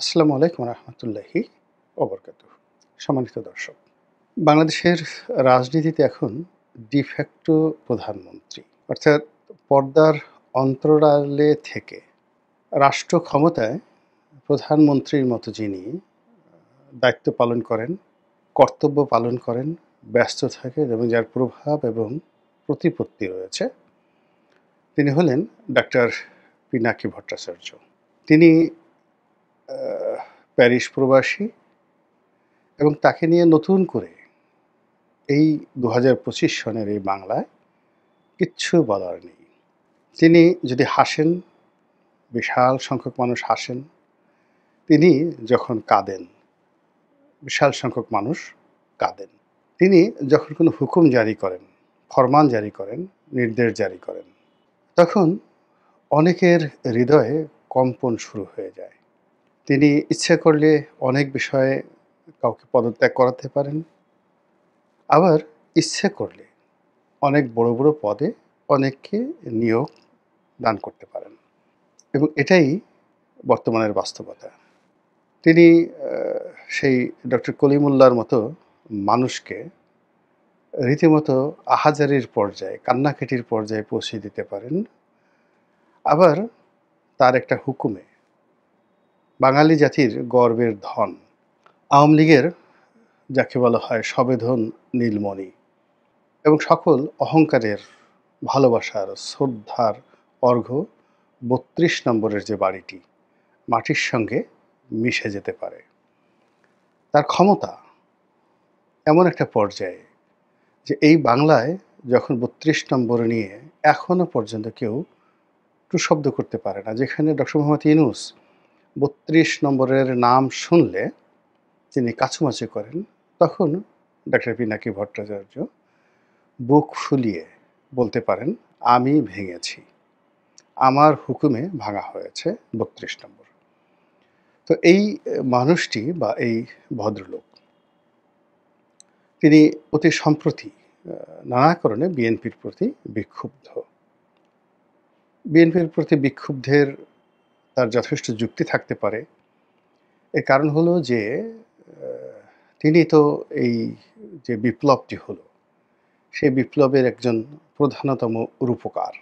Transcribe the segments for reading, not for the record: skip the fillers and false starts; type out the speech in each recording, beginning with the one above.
আসসালামু আলাইকুম রহমতুল্লাহি ওবরকাতুহ। সম্মানিত দর্শক, বাংলাদেশের রাজনীতিতে এখন ডিফ্যাক্টো প্রধানমন্ত্রী অর্থাৎ পর্দার অন্তরালে থেকে রাষ্ট্র ক্ষমতায় প্রধানমন্ত্রীর মতো যিনি দায়িত্ব পালন করেন, কর্তব্য পালন করেন, ব্যস্ত থাকেন এবং যার প্রভাব এবং প্রতিপত্তি রয়েছে, তিনি হলেন ডাক্তার পিনাকি ভট্টাচার্য। তিনি প্যারিস প্রবাসী এবং তাকে নিয়ে নতুন করে এই ২০২৫ সনের এই বাংলায় কিচ্ছু বলার নেই। তিনি যদি হাসেন, বিশাল সংখ্যক মানুষ হাসেন। তিনি যখন কাঁদেন, বিশাল সংখ্যক মানুষ কাঁদেন। তিনি যখন কোনো হুকুম জারি করেন, ফরমান জারি করেন, নির্দেশ জারি করেন, তখন অনেকের হৃদয়ে কম্পন শুরু হয়ে যায়। তিনি ইচ্ছে করলে অনেক বিষয়ে কাউকে পদত্যাগ করাতে পারেন, আবার ইচ্ছে করলে অনেক বড় বড় পদে অনেককে নিয়োগ দান করতে পারেন এবং এটাই বর্তমানের বাস্তবতা। তিনি সেই ডক্টর কলিমুল্লাহর মতো মানুষকে রীতিমতো আহাজারির পর্যায়ে, কান্নাকাটির পর্যায়ে পৌঁছে দিতে পারেন। আবার তার একটা হুকুমে বাঙালি জাতির গর্বের ধন, আওয়ামী লীগের যাকে বলা হয় সবেধন নীলমণি এবং সকল অহংকারের, ভালোবাসার, শ্রদ্ধার অর্ঘ্য ৩২ নম্বরের যে বাড়িটি মাটির সঙ্গে মিশে যেতে পারে। তার ক্ষমতা এমন একটা পর্যায়ে যে এই বাংলায় যখন ৩২ নম্বর নিয়ে এখনো পর্যন্ত কেউ টুশব্দ করতে পারে না। যেখানে ডক্টর মোহাম্মদ ইউনূস ৩২ নম্বরের নাম শুনলে তিনি কাঁচুমাচু করেন, তখন ডাক্তার পিনাকি ভট্টাচার্য বুক ফুলিয়ে বলতে পারেন, আমি ভেঙেছি, আমার হুকুমে ভাঙা হয়েছে ৩২ নম্বর। তো এই মানুষটি বা এই ভদ্রলোক, তিনি অতি সম্প্রতি নানা কারণে বিএনপির প্রতি বিক্ষুব্ধ। বিএনপির প্রতি বিক্ষুব্ধের তার যথেষ্ট যুক্তি থাকতে পারে। এর কারণ হলো যে তিনি তো এই যে বিপ্লবটি হলো, সেই বিপ্লবের একজন প্রধানতম রূপকার।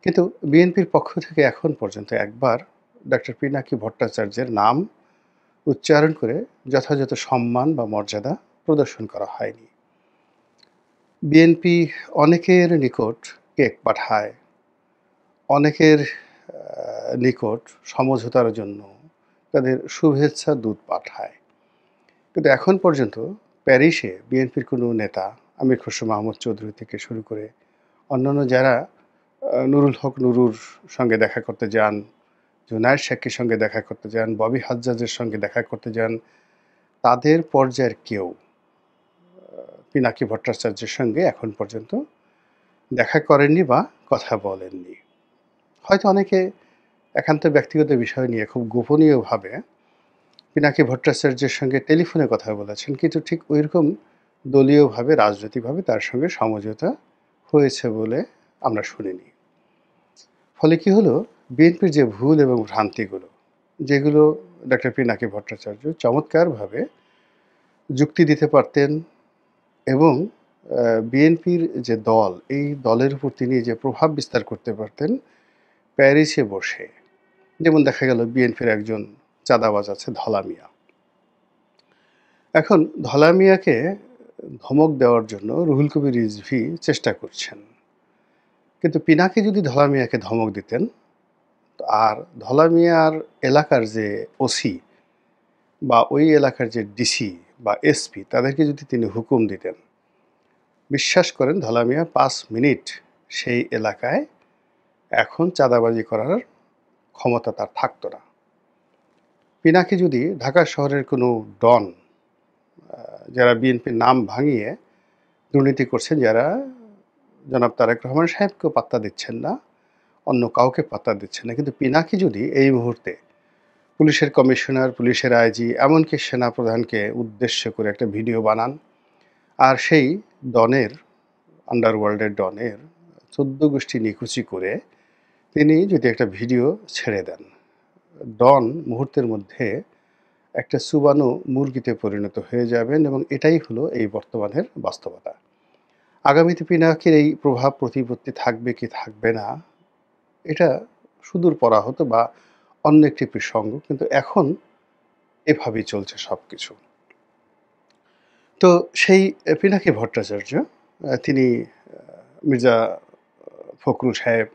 কিন্তু বিএনপির পক্ষ থেকে এখন পর্যন্ত একবার ডক্টর পিনাকি ভট্টাচার্যের নাম উচ্চারণ করে যথাযথ সম্মান বা মর্যাদা প্রদর্শন করা হয়নি। বিএনপি অনেকের নিকট কেক পাঠায়, অনেকের নিকট সমঝোতার জন্য তাদের শুভেচ্ছা দূত পাঠায়, কিন্তু এখন পর্যন্ত প্যারিসে বিএনপির কোনো নেতা, আমির খসরু মাহমুদ চৌধুরী থেকে শুরু করে অন্যান্য যারা নুরুল হক নুরুর সঙ্গে দেখা করতে যান, জুনায়েদ শেখের সঙ্গে দেখা করতে যান, ববি হাজ্জাজের সঙ্গে দেখা করতে যান, তাদের পর্যায়ের কেউ পিনাকি ভট্টাচার্যের সঙ্গে এখন পর্যন্ত দেখা করেননি বা কথা বলেননি। হয়তো অনেকে একান্ত ব্যক্তিগত বিষয় নিয়ে খুব গোপনীয়ভাবে পিনাকি ভট্টাচার্যের সঙ্গে টেলিফোনে কথা বলেছেন, কিন্তু ঠিক ওইরকম দলীয়ভাবে, রাজনৈতিকভাবে তার সঙ্গে সমঝোতা হয়েছে বলে আমরা শুনিনি। ফলে কি হলো, বিএনপির যে ভুল এবং ভ্রান্তিগুলো, যেগুলো ডক্টর পিনাকি ভট্টাচার্য চমৎকারভাবে যুক্তি দিতে পারতেন এবং বিএনপির যে দল, এই দলের উপর তিনি যে প্রভাব বিস্তার করতে পারতেন প্যারিসে বসে। যেমন দেখা গেল বিএনপির একজন চাঁদাবাজ আছে ধলা মিয়া। এখন ধলা মিয়াকে ধমক দেওয়ার জন্য রুহুল কবির রিজভী চেষ্টা করছেন, কিন্তু পিনাকি যদি ধলা মিয়াকে ধমক দিতেন আর ধলা মিয়ার এলাকার যে ওসি বা ওই এলাকার যে ডিসি বা এসপি তাদেরকে যদি তিনি হুকুম দিতেন, বিশ্বাস করেন ধলা মিয়া ৫ মিনিট সেই এলাকায় এখন চাঁদাবাজি করার ক্ষমতা তার থাকতো না। পিনাকি যদি ঢাকা শহরের কোনো ডন, যারা বিএনপির নাম ভাঙিয়ে দুর্নীতি করছেন, যারা জনাব তারেক রহমান সাহেবকেও পাত্তা দিচ্ছেন না, অন্য কাউকে পাত্তা দিচ্ছেন না, কিন্তু পিনাকি যদি এই মুহূর্তে পুলিশের কমিশনার, পুলিশের আইজি, এমনকি সেনাপ্রধানকে উদ্দেশ্য করে একটা ভিডিও বানান, আর সেই ডনের, আন্ডারওয়ার্ল্ডের ডনের ১৪ গোষ্ঠী নিকুচি করে তিনি যদি একটা ভিডিও ছেড়ে দেন, ডন মুহূর্তের মধ্যে একটা চুবানো মুরগিতে পরিণত হয়ে যাবেন এবং এটাই হলো এই বর্তমানের বাস্তবতা। আগামীতে পিনাকির এই প্রভাব প্রতিপত্তি থাকবে কি থাকবে না, এটা সুদূর পরাহত বা অন্য একটি প্রসঙ্গ। কিন্তু এখন এভাবেই চলছে সবকিছু। তো সেই পিনাকি ভট্টাচার্য তিনি মির্জা ফখরুল সাহেব,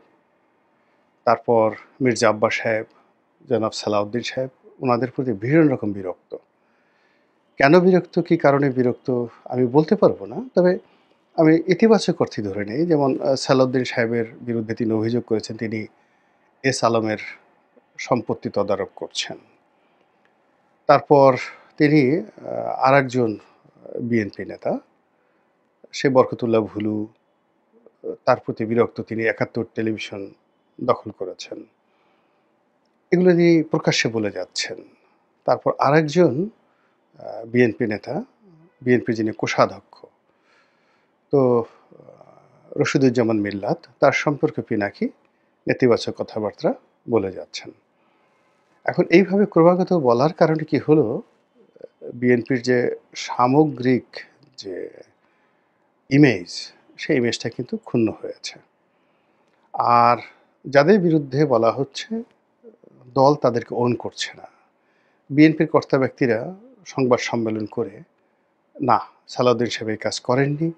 তারপর মির্জা আব্বাস সাহেব, জনাব সালাউদ্দিন সাহেব, ওনাদের প্রতি ভীষণ রকম বিরক্ত। কেন বিরক্ত, কী কারণে বিরক্ত আমি বলতে পারবো না। তবে আমি ইতিবাচক অর্থে ধরে নেই। যেমন সালাউদ্দিন সাহেবের বিরুদ্ধে তিনি অভিযোগ করেছেন তিনি এস আলমের সম্পত্তি তদারক করছেন। তারপর তিনি আরেকজন বিএনপি নেতা সে বরকতুল্লাহ ভুলু, তার প্রতি বিরক্ত, তিনি ৭১ টেলিভিশন দখল করেছেন। এগুলো নিয়ে প্রকাশ্যে বলে যাচ্ছেন। তারপর আরেকজন বিএনপি নেতা, বিএনপির যিনি কোষাধ্যক্ষ, তো রশিদুজ্জামান মিল্লাত, তার সম্পর্কে পিনাকি নেতিবাচক কথাবার্তা বলে যাচ্ছেন। এখন এইভাবে ক্রমাগত বলার কারণে কি হলো, বিএনপির যে সামগ্রিক যে ইমেজ, সেই ইমেজটা কিন্তু ক্ষুণ্ণ হয়েছে। আর যাদের বিরুদ্ধে বলা হচ্ছে, দল তাদেরকে ওন করছে না। বিএনপির কর্তা ব্যক্তিরা সংবাদ সম্মেলন করে, না সালাউদ্দিন সাহেব এই কাজ করেননি,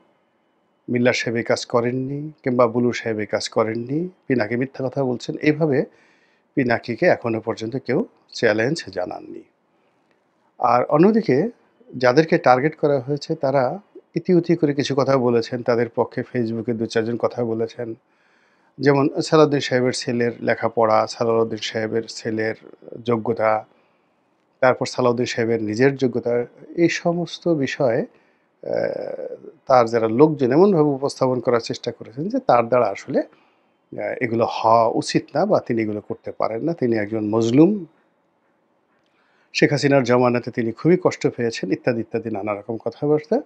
মিল্লার সাহেব এই কাজ করেননি, কিংবা বুলু সাহেব এই কাজ করেননি, পিনাকি মিথ্যা কথা বলছেন, এইভাবে পিনাকিকে এখনো পর্যন্ত কেউ চ্যালেঞ্জ জানাননি। আর অন্যদিকে যাদেরকে টার্গেট করা হয়েছে তারা ইতিউতি করে কিছু কথা বলেছেন, তাদের পক্ষে ফেসবুকে ২-৪ জন কথা বলেছেন। যেমন সালাউদ্দিন সাহেবের ছেলের লেখাপড়া, সালাউদ্দিন সাহেবের ছেলের যোগ্যতা, তারপর সালাউদ্দিন সাহেবের নিজের যোগ্যতা, এই সমস্ত বিষয়ে তার যারা লোকজন এমনভাবে উপস্থাপন করার চেষ্টা করেছেন যে তার দ্বারা আসলে এগুলো হওয়া উচিত না, বা তিনি এগুলো করতে পারেন না, তিনি একজন মজলুম, শেখ হাসিনার জমানাতে তিনি খুবই কষ্ট পেয়েছেন, ইত্যাদি ইত্যাদি নানা রকম কথাবার্তা।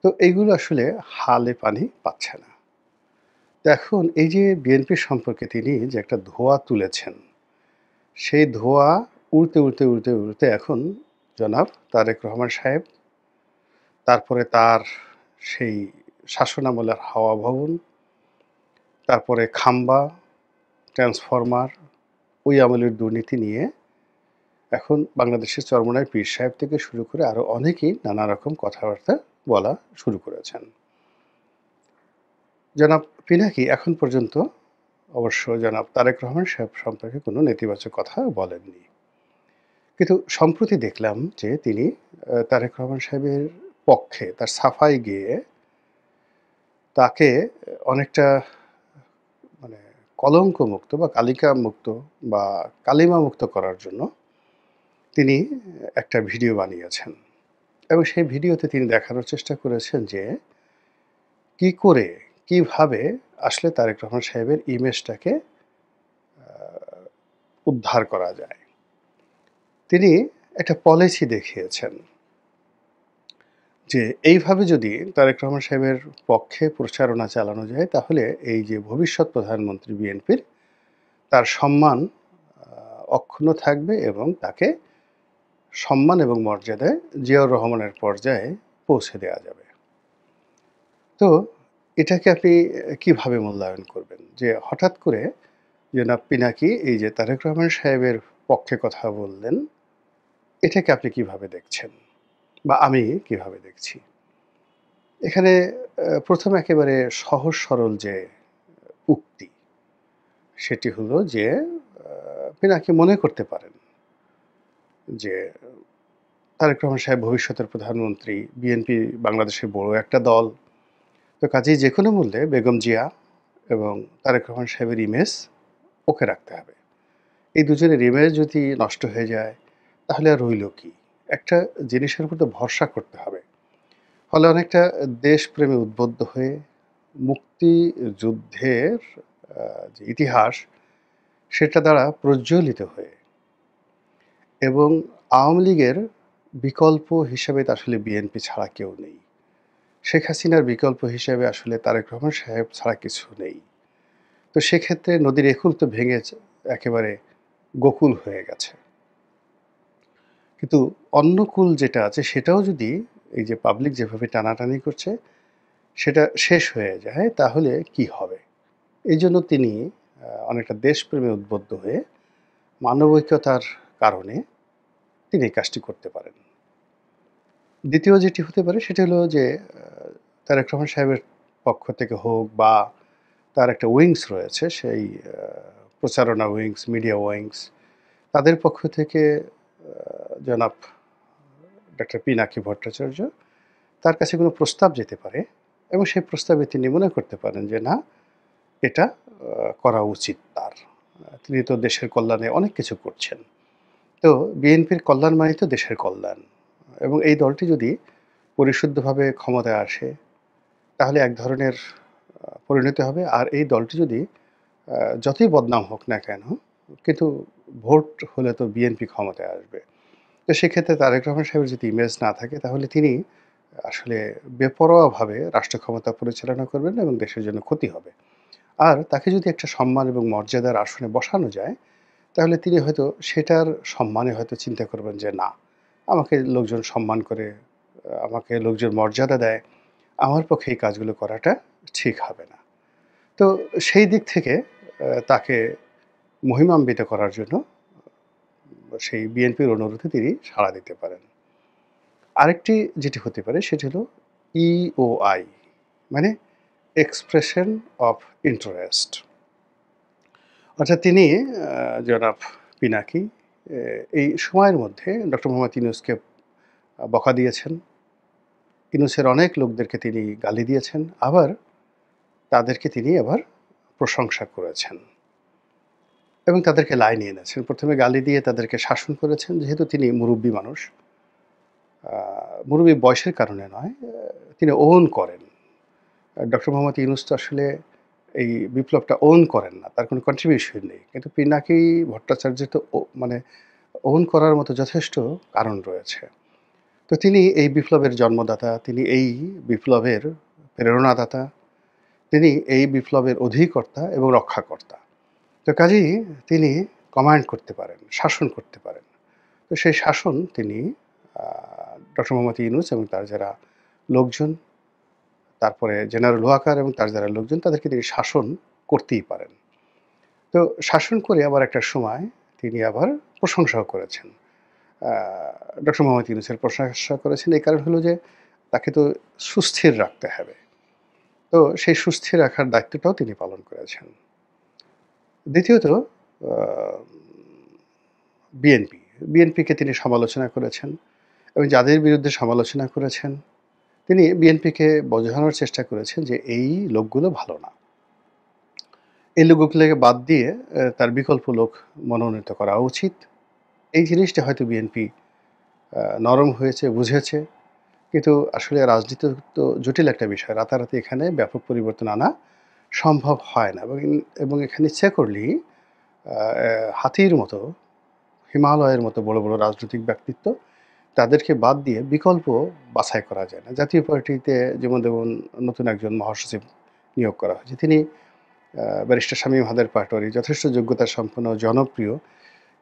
তো এইগুলো আসলে হালে পানি পাচ্ছে না। তো এখন এই যে বিএনপির সম্পর্কে তিনি যে একটা ধোঁয়া তুলেছেন, সেই ধোঁয়া উড়তে উড়তে উড়তে উড়তে এখন জনাব তারেক রহমান সাহেব, তারপরে তার সেই শাসনামলের হাওয়া ভবন, তারপরে খাম্বা, ট্রান্সফরমার, ওই আমলের দুর্নীতি নিয়ে এখন বাংলাদেশের চরমোনাই পীর সাহেব থেকে শুরু করে আরও অনেকেই নানা রকম কথাবার্তা বলা শুরু করেছেন। জনাব পিনাকি এখন পর্যন্ত অবশ্য জনাব তারেক রহমান সাহেব সম্পর্কে কোনো নেতিবাচক কথা বলেননি। কিন্তু সম্প্রতি দেখলাম যে তিনি তারেক রহমান সাহেবের পক্ষে তার সাফাই গেয়ে তাকে অনেকটা মানে কলঙ্কমুক্ত বা কালিকামুক্ত বা কালিমামুক্ত করার জন্য তিনি একটা ভিডিও বানিয়েছেন। এবং সেই ভিডিওতে তিনি দেখানোর চেষ্টা করেছেন যে কি করে, কিভাবে আসলে তারেক রহমান সাহেবের ইমেজটাকে উদ্ধার করা যায়। তিনি একটা পলিসি দেখিয়েছেন যে এইভাবে যদি তারেক রহমান সাহেবের পক্ষে প্রচারণা চালানো যায়, তাহলে এই যে ভবিষ্যৎ প্রধানমন্ত্রী বিএনপির, তার সম্মান অক্ষুণ্ণ থাকবে এবং তাকে সম্মান এবং মর্যাদায় জিয়াউর রহমানের পর্যায়ে পৌঁছে দেওয়া যাবে। তো এটাকে আপনি কিভাবে মূল্যায়ন করবেন? যে হঠাৎ করে জনাব পিনাকি এই যে তারেক রহমান সাহেবের পক্ষে কথা বললেন, এটাকে আপনি কিভাবে দেখছেন? বা আমি কিভাবে দেখছি? এখানে প্রথম একেবারে সহজ সরল যে উক্তি, সেটি হলো যে পিনাকি মনে করতে পারেন যে তারেক রহমান সাহেব ভবিষ্যতের প্রধানমন্ত্রী, বিএনপি বাংলাদেশের বড় একটা দল। তো কাজেই যেকোনো মূল্যে বেগম জিয়া এবং তারেক রহমান সাহেবের ইমেজ ওকে রাখতে হবে। এই দুজনের ইমেজ যদি নষ্ট হয়ে যায়, তাহলে আর রইল কি? একটা জিনিসের উপর তো ভরসা করতে হবে। ফলে অনেকটা দেশপ্রেমে উদ্বুদ্ধ হয়ে মুক্তিযুদ্ধের যে ইতিহাস, সেটা দ্বারা প্রজ্বলিত হয়ে এবং আওয়ামী লীগের বিকল্প হিসেবে তো আসলে বিএনপি ছাড়া কেউ নেই। শেখ হাসিনার বিকল্প হিসেবে আসলে তারেক রহমান সাহেব ছাড়া কিছু নেই। তো সেক্ষেত্রে নদীর একুল তো ভেঙে একেবারে গোকুল হয়ে গেছে। কিন্তু অন্য কুল যেটা আছে সেটাও যদি এই যে পাবলিক যেভাবে টানাটানি করছে সেটা শেষ হয়ে যায় তাহলে কি হবে? এইজন্য তিনি অনেকটা দেশপ্রেমে উদ্বুদ্ধ হয়ে মানবিকতার কারণে তিনি এই কাজটি করতে পারেন। দ্বিতীয় যেটি হতে পারে সেটি হলো যে তারেক রহমান সাহেবের পক্ষ থেকে হোক বা তার একটা উইংস রয়েছে সেই প্রচারণা উইংস, মিডিয়া উইংস তাদের পক্ষ থেকে জনাব ডক্টর পিনাকি ভট্টাচার্য তার কাছে কোনো প্রস্তাব যেতে পারে এবং সেই প্রস্তাবে তিনি মনে করতে পারেন যে না এটা করা উচিত তার। তিনি তো দেশের কল্যাণে অনেক কিছু করছেন। তো বিএনপির কল্যাণ মানেই তো দেশের কল্যাণ এবং এই দলটি যদি পরিশুদ্ধভাবে ক্ষমতায় আসে তাহলে এক ধরনের পরিণতি হবে। আর এই দলটি যদি যতই বদনাম হোক না কেন কিন্তু ভোট হলে তো বিএনপি ক্ষমতায় আসবে। তো সেক্ষেত্রে তারেক রহমান সাহেবের যদি ইমেজ না থাকে তাহলে তিনি আসলে বেপরোয়াভাবে রাষ্ট্র ক্ষমতা পরিচালনা করবেন এবং দেশের জন্য ক্ষতি হবে। আর তাকে যদি একটা সম্মান এবং মর্যাদার আসনে বসানো যায় তাহলে তিনি হয়তো সেটার সম্মানে হয়তো চিন্তা করবেন যে না, আমাকে লোকজন সম্মান করে, আমাকে লোকজন মর্যাদা দেয়, আমার পক্ষে এই কাজগুলো করাটা ঠিক হবে না। তো সেই দিক থেকে তাকে মহিমান্বিত করার জন্য সেই বিএনপির অনুরোধে তিনি সাড়া দিতে পারেন। আরেকটি যেটি হতে পারে সেটি হলো ইওআই, মানে এক্সপ্রেশন অফ ইন্টারেস্ট। অর্থাৎ তিনি জনাব পিনাকি এই সময়ের মধ্যে ডক্টর মোহাম্মদ ইউনূসকে বকা দিয়েছেন। ইউনূসের অনেক লোকদেরকে তিনি গালি দিয়েছেন। আবার তাদেরকে তিনি আবার প্রশংসা করেছেন এবং তাদেরকে লাইনে এনেছেন। ১ম এ গালি দিয়ে তাদেরকে শাসন করেছেন যেহেতু তিনি মুরুব্বি মানুষ। মুরুব্বি বয়সের কারণে নয়, তিনি ওন করেন। ডক্টর মোহাম্মদ ইউনূস তো আসলে এই বিপ্লবটা ওন করেন না। তার কোনো কন্ট্রিবিউশন নেই। কিন্তু পিনাকি ভট্টাচার্যের তো মানে ওন করার মতো যথেষ্ট কারণ রয়েছে। তো তিনি এই বিপ্লবের জন্মদাতা, তিনি এই বিপ্লবের প্রেরণাদাতা, তিনি এই বিপ্লবের অধিকর্তা এবং রক্ষাকর্তা। তো কাজেই তিনি কমান্ড করতে পারেন, শাসন করতে পারেন। তো সেই শাসন তিনি ডক্টর মোহাম্মদ ইউনূস এবং তার যারা লোকজন, তারপরে জেনারেল ওয়াকার এবং তার যারা লোকজন তাদেরকে তিনি শাসন করতেই পারেন। তো শাসন করে আবার একটা সময় তিনি আবার প্রশংসাও করেছেন। ডক্টর মোহাম্মদ ইউনূসের প্রশংসা করেছেন এই কারণ হলো যে তাকে তো সুস্থির রাখতে হবে। তো সেই সুস্থির রাখার দায়িত্বটাও তিনি পালন করেছেন। দ্বিতীয়ত আ বিএনপি। বিএনপিকে তিনি সমালোচনা করেছেন এবং যাদের বিরুদ্ধে সমালোচনা করেছেন তিনি বিএনপিকে বোঝানোর চেষ্টা করেছেন যে এই লোকগুলো ভালো না। এই লোকগুলোকে বাদ দিয়ে তার বিকল্প লোক মনোনীত করা উচিত। এই জিনিসটা হয়তো বিএনপি নরম হয়েছে, বুঝেছে। কিন্তু আসলে রাজনীতি তো জটিল একটা বিষয়। রাতারাতি এখানে ব্যাপক পরিবর্তন আনা সম্ভব হয় না এবং এখানে ইচ্ছা করলেই আ অ্যা হাতির মতো, হিমালয়ের মতো বড়, বড় রাজনৈতিক ব্যক্তিত্ব তাদেরকে বাদ দিয়ে বিকল্প বাছাই করা যায় না। জাতীয় পার্টিতে যেমন নতুন একজন মহাসচিব নিয়োগ করা হয়েছে। তিনি ব্যারিস্টার শামীম হায়দার পাটোয়ারি যথেষ্ট যোগ্যতা সম্পন্ন, জনপ্রিয়।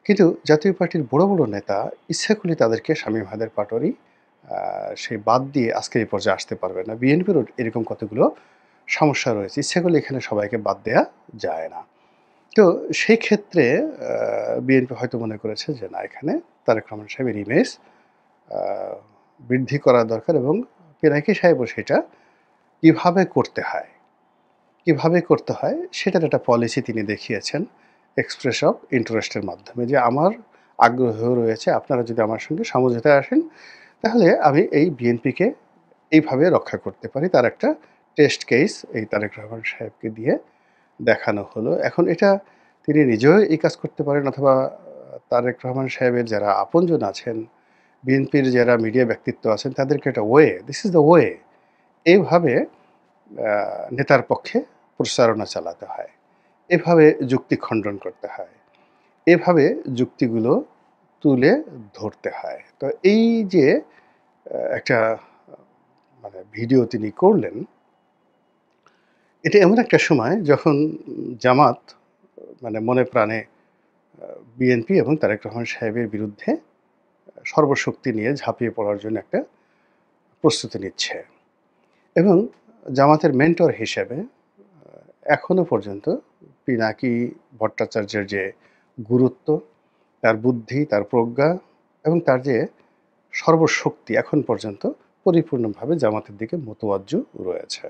কিন্তু জাতীয় পার্টির বড়, বড় নেতা ইচ্ছা করলে তাদেরকে শামীম হায়দার পাটোয়ারি আ সে বাদ দিয়ে আজকের এই পর্যায়ে আসতে পারবে না। বিএনপিরও এরকম কতগুলো সমস্যা রয়েছে। ইচ্ছা করলে এখানে সবাইকে বাদ দেয়া যায় না। তো সেই ক্ষেত্রে বিএনপি হয়তো মনে করেছে যে না এখানে তারেক রহমান সাহেবের ইমেজ আ বৃদ্ধি করা দরকার এবং পিনাকি সাহেবও সেটা কিভাবে করতে হয়, কিভাবে করতে হয় সেটার একটা পলিসি তিনি দেখিয়েছেন এক্সপ্রেস অফ ইন্টারেস্ট এর মাধ্যমে যে আমার আগ্রহ রয়েছে আপনারা যদি আমার সঙ্গে সমঝোতায় আসেন তাহলে আমি এই বিএনপিকে এইভাবে রক্ষা করতে পারি। তার একটা টেস্ট কেস এই তারেক রহমান সাহেবকে দিয়ে দেখানো হলো। এখন এটা তিনি নিজেও এই কাজ করতে পারেন অথবা তারেক রহমান সাহেবের যারা আপনজন আছেন, বিএনপির যারা মিডিয়া ব্যক্তিত্ব আছেন তাদেরকে একটা way, this is the way এইভাবে নেতার পক্ষে প্রচারণা চালাতে হয়। এভাবে যুক্তি খণ্ডন করতে হয়। এভাবে যুক্তিগুলো তুলে ধরতে হয়। তো এই যে একটা মানে ভিডিও তিনি করলেন, এটা এমন একটা সময় যখন জামাত মানে মনে প্রাণে বিএনপি এবং তারেক রহমান সাহেবের বিরুদ্ধে সর্বশক্তি নিয়ে ঝাঁপিয়ে পড়ার জন্য একটা প্রস্তুতি নিচ্ছে এবং জামাতের মেন্টর হিসেবে এখনো পর্যন্ত পিনাকি ভট্টাচার্যের যে গুরুত্ব, তার বুদ্ধি, তার প্রজ্ঞা এবং তার যে সর্বশক্তি এখন পর্যন্ত পরিপূর্ণভাবে জামাতের দিকে মোতওয়াজ্জু রয়েছে।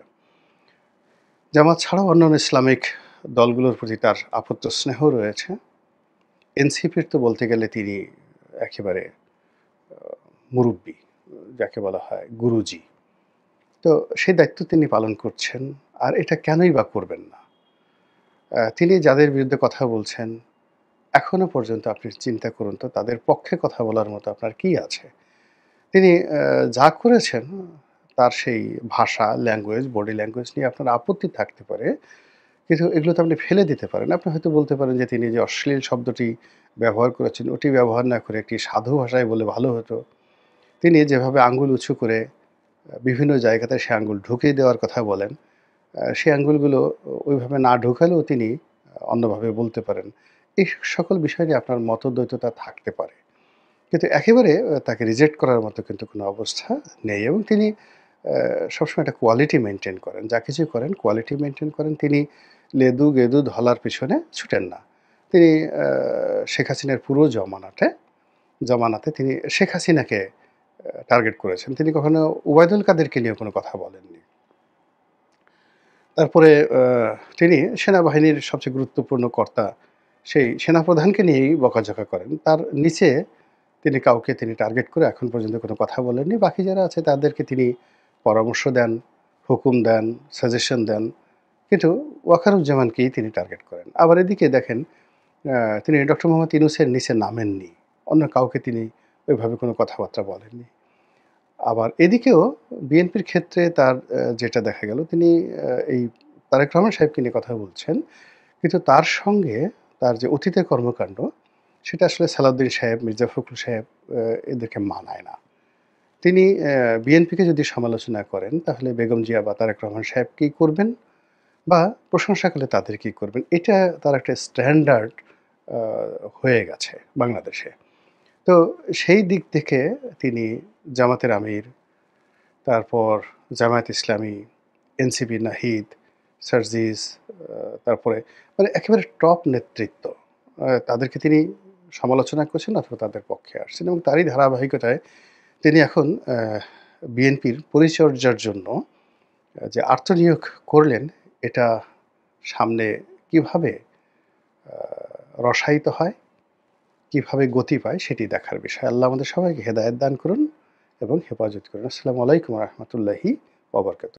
জামাত ছাড়াও অন্যান্য ইসলামিক দলগুলোর প্রতি তার আপত্ত স্নেহ রয়েছে। এনসিপির তো বলতে গেলে তিনি একেবারে মুরুব্বি, যাকে বলা হয় গুরুজি। তো সেই দায়িত্ব তিনি পালন করছেন। আর এটা কেনই বা করবেন না? তিনি যাদের বিরুদ্ধে কথা বলছেন, এখনো পর্যন্ত আপনি চিন্তা করুন তো তাদের পক্ষে কথা বলার মতো আপনার কি আছে? তিনি যা করেছেন তার সেই ভাষা, ল্যাঙ্গুয়েজ, বডি ল্যাঙ্গুয়েজ নিয়ে আপনার আপত্তি থাকতে পারে। কিন্তু এগুলো তো আপনি ফেলে দিতে পারেন। আপনি হয়তো বলতে পারেন যে তিনি যে অশ্লীল শব্দটি ব্যবহার করেছেন, ওটি ব্যবহার না করে একটি সাধু ভাষায় বললে ভালো হতো। তিনি যেভাবে আঙ্গুল উঁচু করে বিভিন্ন জায়গাতে সে আঙ্গুল ঢুকিয়ে দেওয়ার কথা বলেন, সেই আঙ্গুলগুলো ওইভাবে না ঢোকালেও তিনি অন্যভাবে বলতে পারেন। এই সকল বিষয় নিয়ে আপনার মতদ্বৈততা থাকতে পারে। কিন্তু একেবারে তাকে রিজেক্ট করার মতো কিন্তু কোনো অবস্থা নেই এবং তিনি সবসময় একটা কোয়ালিটি মেইনটেইন করেন। যা কিছুই করেন কোয়ালিটি মেইনটেইন করেন। তিনি লেদু-গেদু ধলার পিছনে ছুটেন না। তিনি শেখ হাসিনার পুরো জমানাতে তিনি শেখ হাসিনাকে টার্গেট করেছেন। তিনি কখনো ওবায়দুল কাদেরকে নিয়ে কোনো কথা বলেননি। তারপরে তিনি সেনাবাহিনীর সবচেয়ে গুরুত্বপূর্ণ কর্তা, সেই সেনাপ্রধানকে নিয়েই বকাঝকা করেন। তার নিচে তিনি কাউকে তিনি টার্গেট করে এখন পর্যন্ত কোনো কথা বলেননি। বাকি যারা আছে তাদেরকে তিনি পরামর্শ দেন, হুকুম দেন, সাজেশন দেন। কিন্তু ওয়াকারুজ্জামানকেই তিনি টার্গেট করেন। আবার এদিকে দেখেন তিনি ডক্টর মোহাম্মদ ইউনূসের নিচে নামেননি। অন্য কাউকে তিনি ওইভাবে কোনো কথাবার্তা বলেননি। আবার এদিকেও বিএনপির ক্ষেত্রে তার যেটা দেখা গেল তিনি এই তারেক রহমান সাহেবকে নিয়ে কথা বলছেন। কিন্তু তার সঙ্গে তার যে অতীতের কর্মকাণ্ড সেটা আসলে সালাউদ্দিন সাহেব, মির্জা ফখরুল সাহেব এদেরকে মানায় না। তিনি বিএনপিকে যদি সমালোচনা করেন তাহলে বেগম জিয়া বা তারেক রহমান সাহেবকেই করবেন বা প্রশংসা করলে তাদেরকেই করবেন। এটা তার একটা স্ট্যান্ডার্ড আ হয়ে গেছে বাংলাদেশে। তো সেই দিক থেকে তিনি জামাতের আমির, তারপর জামায়াত ইসলামী, এনসিপি নাহিদ, সার্জিস, তারপরে মানে একেবারে টপ নেতৃত্ব। তাদেরকে তিনি সমালোচনা করছেন অথবা তাদের পক্ষে আসছেন এবং তারই ধারাবাহিকতায় তিনি এখন বিএনপির পরিচর্যার জন্য যে আত্মনিয়োগ করলেন, এটা সামনে কিভাবে আ রসায়িত হয়, কিভাবে গতি পায় সেটি দেখার বিষয়। আল্লাহ আমাদের সবাইকে হেদায়েত দান করুন এবং হেফাজত করুন। আসসালামু আলাইকুম ওয়া রাহমাতুল্লাহি ওয়া বারাকাতুহু।